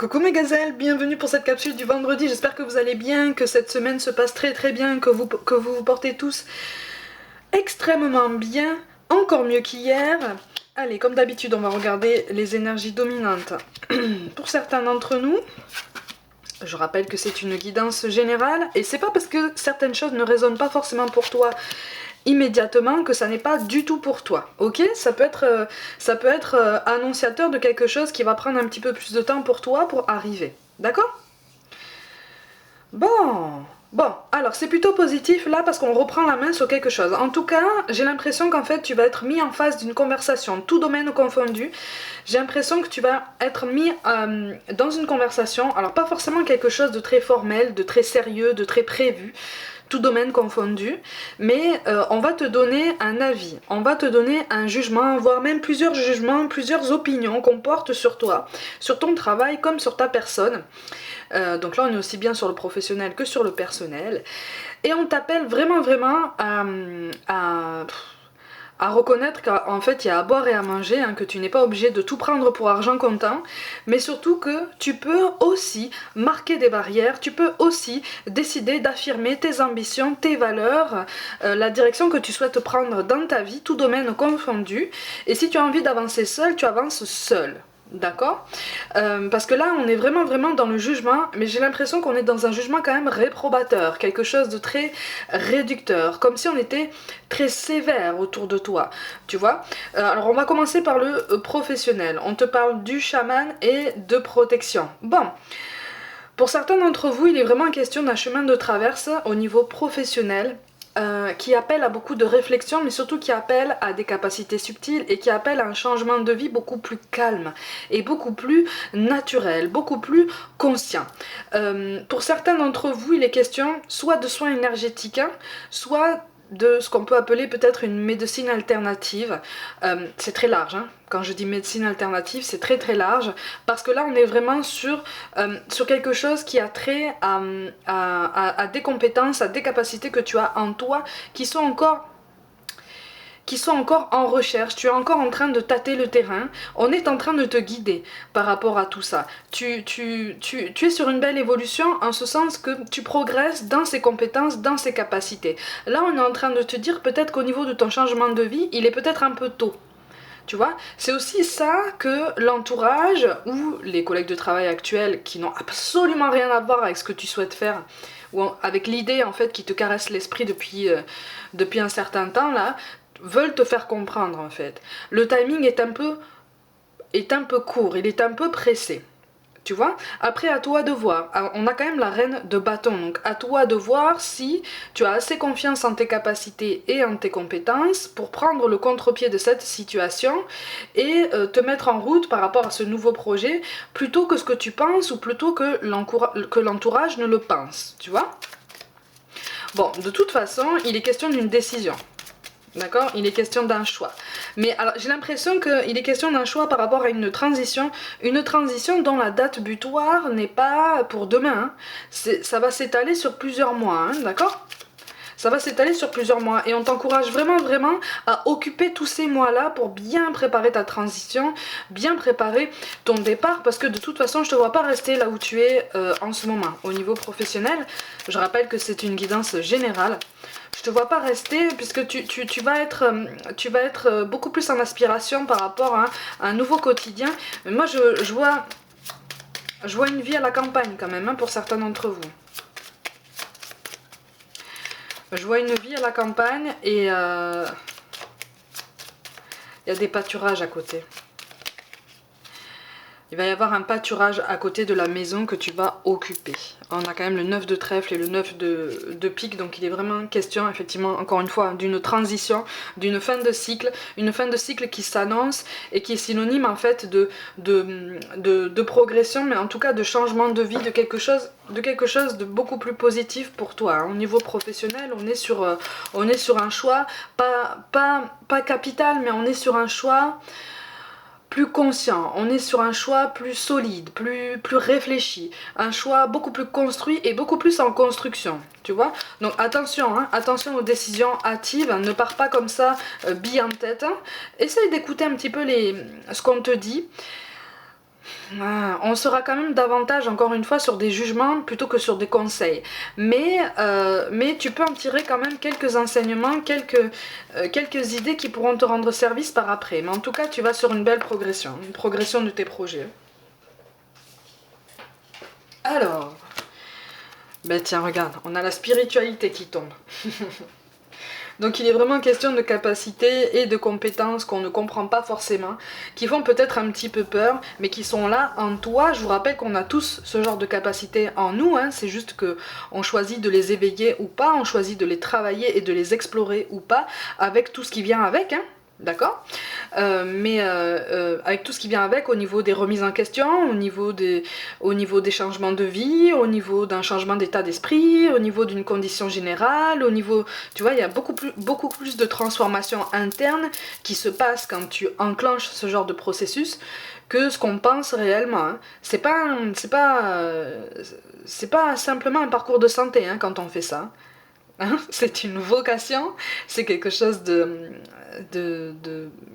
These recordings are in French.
Coucou mes gazelles, bienvenue pour cette capsule du vendredi, j'espère que vous allez bien, que cette semaine se passe très bien, que vous vous portez tous extrêmement bien, encore mieux qu'hier. Allez, comme d'habitude, on va regarder les énergies dominantes pour certains d'entre nous. Je rappelle que c'est une guidance générale, et c'est pas parce que certaines choses ne résonnent pas forcément pour toi immédiatement que ça n'est pas du tout pour toi, ok? Ça peut être annonciateur de quelque chose qui va prendre un petit peu plus de temps pour toi pour arriver, d'accord? Bon, alors c'est plutôt positif là parce qu'on reprend la main sur quelque chose. En tout cas, j'ai l'impression qu'en fait tu vas être mis en face d'une conversation, tout domaine confondu. J'ai l'impression que tu vas être mis dans une conversation, alors pas forcément quelque chose de très formel, de très sérieux, de très prévu, tout domaine confondu, mais on va te donner un avis, on va te donner un jugement, voire même plusieurs jugements, plusieurs opinions qu'on porte sur toi, sur ton travail comme sur ta personne. Donc là on est aussi bien sur le professionnel que sur le personnel, et on t'appelle vraiment à reconnaître qu'en fait il y a à boire et à manger, hein, que tu n'es pas obligé de tout prendre pour argent comptant, mais surtout que tu peux aussi marquer des barrières, tu peux aussi décider d'affirmer tes ambitions, tes valeurs, la direction que tu souhaites prendre dans ta vie, tout domaine confondu, et si tu as envie d'avancer seul, tu avances seul. D'accord, parce que là on est vraiment dans le jugement, mais j'ai l'impression qu'on est dans un jugement quand même réprobateur, quelque chose de très réducteur, comme si on était très sévère autour de toi, tu vois. Alors on va commencer par le professionnel, on te parle du chaman et de protection. Bon, pour certains d'entre vous il est vraiment question d'un chemin de traverse au niveau professionnel, qui appelle à beaucoup de réflexion, mais surtout qui appelle à des capacités subtiles et qui appelle à un changement de vie beaucoup plus calme et beaucoup plus naturel, beaucoup plus conscient. Pour certains d'entre vous, il est question soit de soins énergétiques, hein, soit de ce qu'on peut appeler peut-être une médecine alternative. C'est très large, hein. Quand je dis médecine alternative, c'est très large, parce que là on est vraiment sur quelque chose qui a trait à des compétences, à des capacités que tu as en toi, qui sont encore en recherche, tu es encore en train de tâter le terrain, on est en train de te guider par rapport à tout ça. Tu es sur une belle évolution en ce sens que tu progresses dans ses compétences, dans ses capacités. Là on est en train de te dire peut-être qu'au niveau de ton changement de vie, il est peut-être un peu tôt. Tu vois, c'est aussi ça que l'entourage ou les collègues de travail actuels qui n'ont absolument rien à voir avec ce que tu souhaites faire, ou avec l'idée en fait qui te caresse l'esprit depuis un certain temps là, veulent te faire comprendre en fait. Le timing est un peu court, il est un peu pressé. Tu vois, après à toi de voir, on a quand même la reine de bâton, donc à toi de voir si tu as assez confiance en tes capacités et en tes compétences pour prendre le contre-pied de cette situation et te mettre en route par rapport à ce nouveau projet, plutôt que ce que tu penses ou plutôt que l'entourage ne le pense, tu vois. Bon, de toute façon, il est question d'une décision. D'accord, il est question d'un choix. Mais alors j'ai l'impression qu'il est question d'un choix par rapport à une transition dont la date butoir n'est pas pour demain. Hein. Ça va s'étaler sur plusieurs mois, hein, d'accord? Ça va s'étaler sur plusieurs mois et on t'encourage vraiment à occuper tous ces mois-là pour bien préparer ta transition, bien préparer ton départ, parce que de toute façon je te vois pas rester là où tu es en ce moment. Au niveau professionnel, je rappelle que c'est une guidance générale. Je te vois pas rester puisque tu vas être beaucoup plus en aspiration par rapport à un nouveau quotidien. Mais moi je vois une vie à la campagne quand même, hein, pour certains d'entre vous. Je vois une vie à la campagne et il y a des pâturages à côté. Il va y avoir un pâturage à côté de la maison que tu vas occuper. On a quand même le 9 de trèfle et le 9 de pique, donc il est vraiment question, effectivement, encore une fois, d'une transition, d'une fin de cycle, une fin de cycle qui s'annonce et qui est synonyme en fait de progression, mais en tout cas de changement de vie, de quelque chose de beaucoup plus positif pour toi. Hein. Au niveau professionnel, on est sur un choix, pas capital, mais on est sur un choix plus conscient, on est sur un choix plus solide, plus réfléchi, un choix beaucoup plus construit et beaucoup plus en construction, tu vois. Donc attention, hein, attention aux décisions hâtives, ne pars pas comme ça, bille en tête, hein. Essaye d'écouter un petit peu ce qu'on te dit. On sera quand même davantage, encore une fois, sur des jugements plutôt que sur des conseils. Mais tu peux en tirer quand même quelques enseignements, quelques idées qui pourront te rendre service par après. Mais en tout cas, tu vas sur une belle progression, une progression de tes projets. Alors, ben tiens, regarde, on a la spiritualité qui tombe. Donc il est vraiment question de capacités et de compétences qu'on ne comprend pas forcément, qui font peut-être un petit peu peur, mais qui sont là en toi. Je vous rappelle qu'on a tous ce genre de capacités en nous, hein. C'est juste que on choisit de les éveiller ou pas, on choisit de les travailler et de les explorer ou pas, avec tout ce qui vient avec, hein. D'accord, avec tout ce qui vient avec au niveau des remises en question, au niveau des changements de vie, au niveau d'un changement d'état d'esprit, au niveau d'une condition générale, au niveau, tu vois, il y a beaucoup plus de transformations internes qui se passent quand tu enclenches ce genre de processus que ce qu'on pense réellement, hein. C'est pas simplement un parcours de santé, hein, quand on fait ça. Hein, c'est une vocation, c'est quelque chose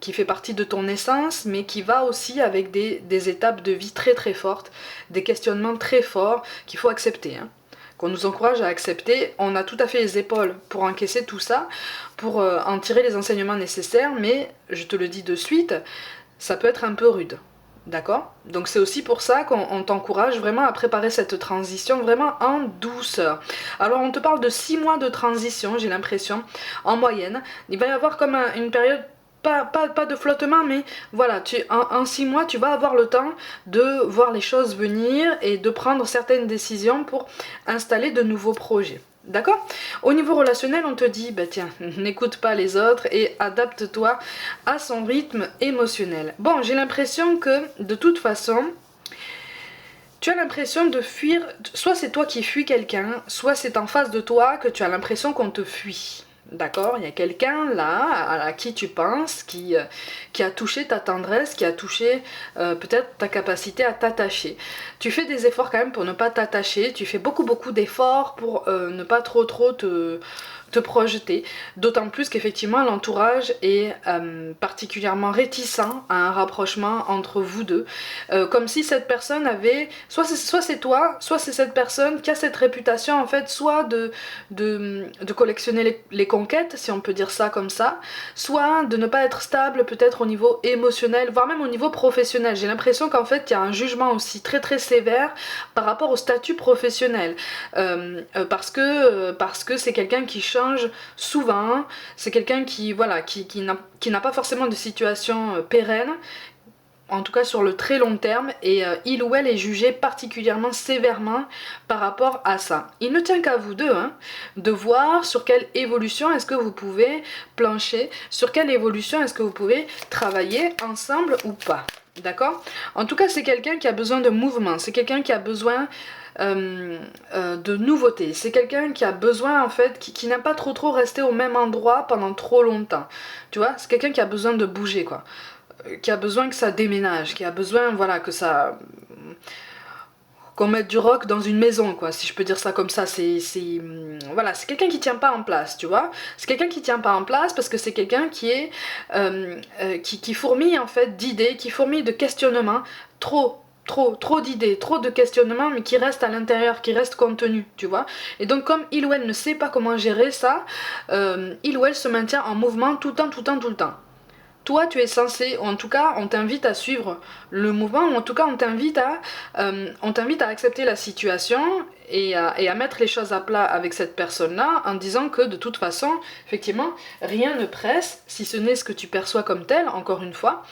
qui fait partie de ton essence, mais qui va aussi avec des étapes de vie très très fortes, des questionnements très forts qu'il faut accepter, hein, qu'on nous encourage à accepter. On a tout à fait les épaules pour encaisser tout ça, pour en tirer les enseignements nécessaires, mais je te le dis de suite, ça peut être un peu rude. D'accord? Donc c'est aussi pour ça qu'on t'encourage vraiment à préparer cette transition vraiment en douceur. Alors on te parle de 6 mois de transition, j'ai l'impression, en moyenne. Il va y avoir comme une période, pas de flottement, mais voilà, en 6 mois, tu vas avoir le temps de voir les choses venir et de prendre certaines décisions pour installer de nouveaux projets. D'accord? Au niveau relationnel, on te dit, bah tiens, n'écoute pas les autres et adapte-toi à son rythme émotionnel. Bon, j'ai l'impression que, de toute façon, tu as l'impression de fuir, soit c'est toi qui fuis quelqu'un, soit c'est en face de toi que tu as l'impression qu'on te fuit. D'accord? Il y a quelqu'un là à qui tu penses, qui a touché ta tendresse, qui a touché peut-être ta capacité à t'attacher. Tu fais des efforts quand même pour ne pas t'attacher, tu fais beaucoup d'efforts pour ne pas trop te projeter, d'autant plus qu'effectivement l'entourage est particulièrement réticent à un rapprochement entre vous deux, comme si cette personne avait, soit c'est toi, soit c'est cette personne qui a cette réputation en fait, soit de collectionner les conquêtes, si on peut dire ça comme ça, soit de ne pas être stable peut-être au niveau émotionnel, voire même au niveau professionnel. J'ai l'impression qu'en fait il y a un jugement aussi très très sévère par rapport au statut professionnel, parce que c'est quelqu'un qui change souvent, c'est quelqu'un qui, voilà, qui n'a pas forcément de situation pérenne, en tout cas sur le très long terme, et il ou elle est jugé particulièrement sévèrement par rapport à ça. Il ne tient qu'à vous deux, hein, de voir sur quelle évolution est-ce que vous pouvez plancher, sur quelle évolution est-ce que vous pouvez travailler ensemble ou pas. D'accord? En tout cas, c'est quelqu'un qui a besoin de mouvement, c'est quelqu'un qui a besoin de nouveautés. C'est quelqu'un qui a besoin en fait, qui n'aime pas trop rester au même endroit pendant trop longtemps. Tu vois, c'est quelqu'un qui a besoin de bouger quoi, qui a besoin que ça déménage, qui a besoin voilà que ça, qu'on mette du rock dans une maison quoi, si je peux dire ça comme ça. Voilà, c'est quelqu'un qui tient pas en place, tu vois. C'est quelqu'un qui tient pas en place parce que c'est quelqu'un qui est qui fourmille en fait d'idées, qui fourmille de questionnements, trop d'idées, trop de questionnements, mais qui restent à l'intérieur, qui restent contenus, tu vois. Et donc comme il ou elle ne sait pas comment gérer ça, il ou elle se maintient en mouvement tout le temps. Toi, tu es censé, ou en tout cas, on t'invite à suivre le mouvement, ou en tout cas, on t'invite à accepter la situation et à mettre les choses à plat avec cette personne-là, en disant que de toute façon, effectivement, rien ne presse, si ce n'est ce que tu perçois comme tel, encore une fois,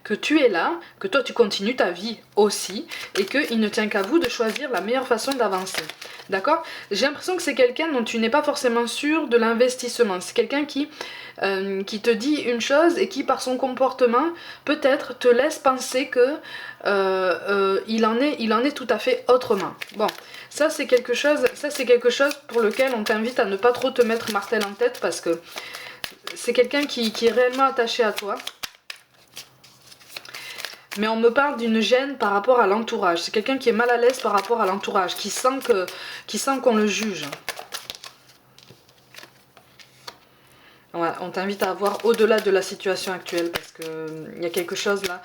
que tu es là, que toi tu continues ta vie aussi, et qu'il ne tient qu'à vous de choisir la meilleure façon d'avancer. D'accord? J'ai l'impression que c'est quelqu'un dont tu n'es pas forcément sûr de l'investissement. C'est quelqu'un qui te dit une chose et qui, par son comportement, peut-être te laisse penser que il en est tout à fait autrement. Bon, ça c'est quelque chose pour lequel on t'invite à ne pas trop te mettre martel en tête, parce que c'est quelqu'un qui est réellement attaché à toi. Mais on me parle d'une gêne par rapport à l'entourage. C'est quelqu'un qui est mal à l'aise par rapport à l'entourage, qui sent qu'on le juge. Ouais, on t'invite à voir au-delà de la situation actuelle, parce que y a quelque chose là.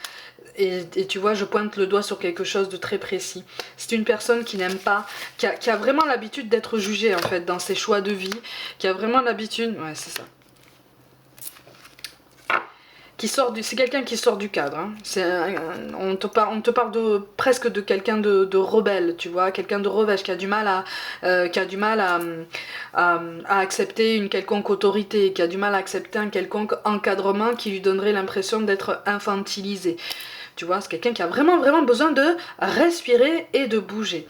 et tu vois, je pointe le doigt sur quelque chose de très précis. C'est une personne qui n'aime pas, qui a vraiment l'habitude d'être jugée en fait dans ses choix de vie, qui a vraiment l'habitude, ouais c'est ça. C'est quelqu'un qui sort du cadre. Hein. On te parle presque de quelqu'un de rebelle, tu vois, quelqu'un de revêche qui a du mal à accepter une quelconque autorité, qui a du mal à accepter un quelconque encadrement qui lui donnerait l'impression d'être infantilisé. Tu vois, c'est quelqu'un qui a vraiment besoin de respirer et de bouger.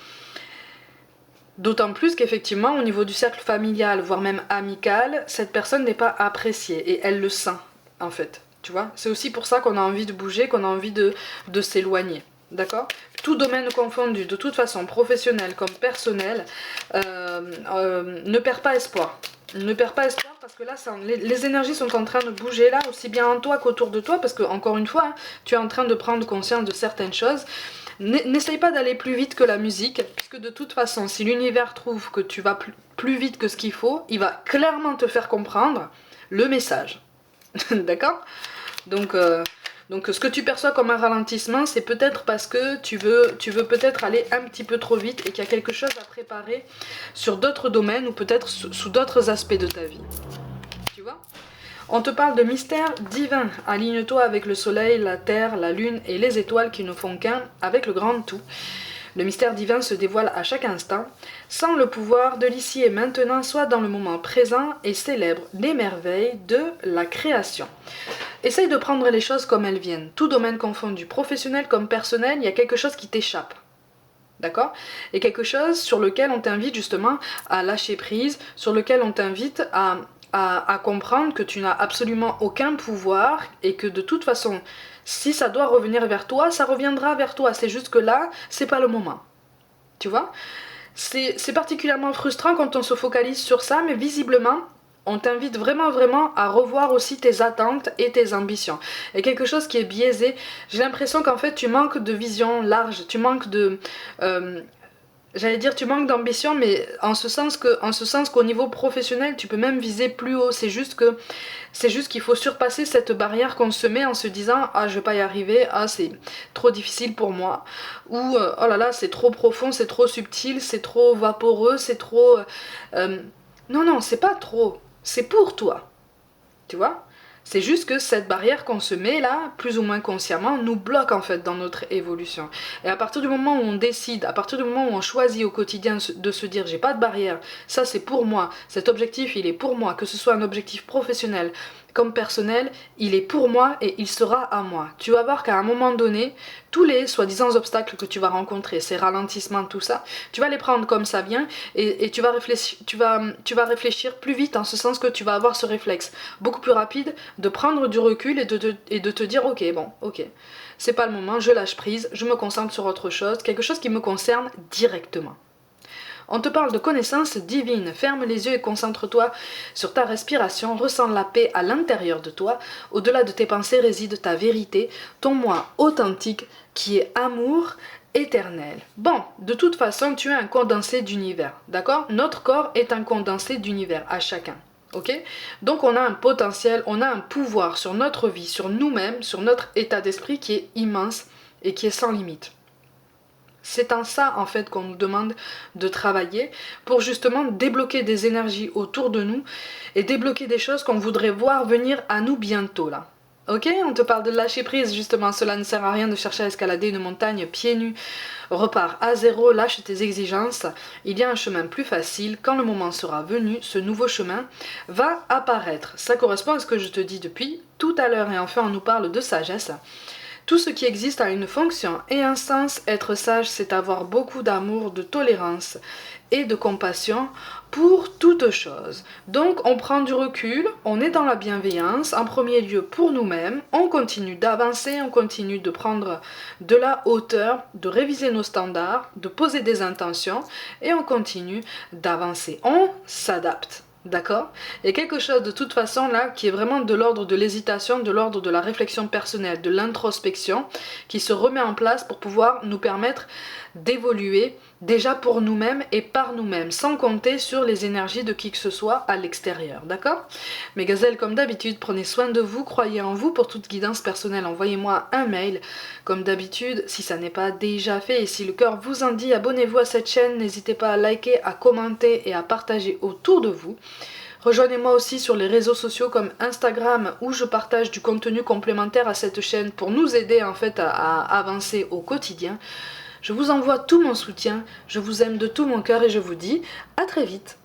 D'autant plus qu'effectivement, au niveau du cercle familial, voire même amical, cette personne n'est pas appréciée et elle le sent, en fait. Tu vois, c'est aussi pour ça qu'on a envie de bouger, qu'on a envie de s'éloigner. D'accord? Tout domaine confondu, de toute façon, professionnel comme personnel, ne perd pas espoir. Ne perds pas espoir parce que là, les énergies sont en train de bouger là, aussi bien en toi qu'autour de toi, parce que, encore une fois, hein, tu es en train de prendre conscience de certaines choses. N'essaye pas d'aller plus vite que la musique, puisque de toute façon, si l'univers trouve que tu vas plus vite que ce qu'il faut, il va clairement te faire comprendre le message. D'accord? Donc ce que tu perçois comme un ralentissement, c'est peut-être parce que tu veux peut-être aller un petit peu trop vite et qu'il y a quelque chose à préparer sur d'autres domaines ou peut-être sous d'autres aspects de ta vie. Tu vois? On te parle de mystère divin. Aligne-toi avec le soleil, la terre, la lune et les étoiles qui ne font qu'un avec le grand tout. Le mystère divin se dévoile à chaque instant, sans le pouvoir de l'ici et maintenant, soit dans le moment présent et célèbre les merveilles de la création. Essaye de prendre les choses comme elles viennent. Tout domaine confondu, professionnel comme personnel, il y a quelque chose qui t'échappe. D'accord? Et quelque chose sur lequel on t'invite justement à lâcher prise, sur lequel on t'invite à comprendre que tu n'as absolument aucun pouvoir et que de toute façon, si ça doit revenir vers toi, ça reviendra vers toi. C'est juste que là, c'est pas le moment. Tu vois? C'est particulièrement frustrant quand on se focalise sur ça, mais visiblement, on t'invite vraiment à revoir aussi tes attentes et tes ambitions. Et quelque chose qui est biaisé, j'ai l'impression qu'en fait tu manques de vision large, tu manques de... j'allais dire tu manques d'ambition, mais en ce sens qu'au niveau professionnel, tu peux même viser plus haut. C'est juste qu'il faut surpasser cette barrière qu'on se met en se disant ah je vais pas y arriver, ah c'est trop difficile pour moi, ou oh là là c'est trop profond, c'est trop subtil, c'est trop vaporeux, c'est trop... non, c'est pas trop. C'est pour toi, tu vois? C'est juste que cette barrière qu'on se met là, plus ou moins consciemment, nous bloque en fait dans notre évolution. Et à partir du moment où on décide, à partir du moment où on choisit au quotidien de se dire j'ai pas de barrière, ça c'est pour moi, cet objectif il est pour moi, que ce soit un objectif professionnel comme personnel, il est pour moi et il sera à moi. Tu vas voir qu'à un moment donné, tous les soi-disant obstacles que tu vas rencontrer, ces ralentissements, tout ça, tu vas les prendre comme ça vient et tu vas réfléchir plus vite en ce sens que tu vas avoir ce réflexe beaucoup plus rapide de prendre du recul et de te dire ok, c'est pas le moment, je lâche prise, je me concentre sur autre chose, quelque chose qui me concerne directement. On te parle de connaissance divine. Ferme les yeux et concentre-toi sur ta respiration. Ressens la paix à l'intérieur de toi. Au-delà de tes pensées réside ta vérité, ton moi authentique qui est amour éternel. Bon, de toute façon, tu es un condensé d'univers, d'accord? Notre corps est un condensé d'univers à chacun. Ok? Donc on a un potentiel, on a un pouvoir sur notre vie, sur nous-mêmes, sur notre état d'esprit qui est immense et qui est sans limite. C'est en ça en fait qu'on nous demande de travailler pour justement débloquer des énergies autour de nous et débloquer des choses qu'on voudrait voir venir à nous bientôt là. Ok, on te parle de lâcher prise justement, cela ne sert à rien de chercher à escalader une montagne pieds nus. Repars à zéro, lâche tes exigences, il y a un chemin plus facile, quand le moment sera venu, ce nouveau chemin va apparaître. Ça correspond à ce que je te dis depuis tout à l'heure et enfin on nous parle de sagesse. Tout ce qui existe a une fonction et un sens. Être sage, c'est avoir beaucoup d'amour, de tolérance et de compassion pour toute chose. Donc on prend du recul, on est dans la bienveillance, en premier lieu pour nous-mêmes, on continue d'avancer, on continue de prendre de la hauteur, de réviser nos standards, de poser des intentions et on continue d'avancer. On s'adapte. D'accord? Il y a quelque chose de toute façon là qui est vraiment de l'ordre de l'hésitation, de l'ordre de la réflexion personnelle, de l'introspection qui se remet en place pour pouvoir nous permettre d'évoluer déjà pour nous-mêmes et par nous-mêmes, sans compter sur les énergies de qui que ce soit à l'extérieur, d'accord? Mes gazelles, comme d'habitude, prenez soin de vous, croyez en vous. Pour toute guidance personnelle, envoyez-moi un mail, comme d'habitude, si ça n'est pas déjà fait, et si le cœur vous en dit, abonnez-vous à cette chaîne, n'hésitez pas à liker, à commenter et à partager autour de vous. Rejoignez-moi aussi sur les réseaux sociaux comme Instagram où je partage du contenu complémentaire à cette chaîne pour nous aider en fait à avancer au quotidien. Je vous envoie tout mon soutien, je vous aime de tout mon cœur et je vous dis à très vite.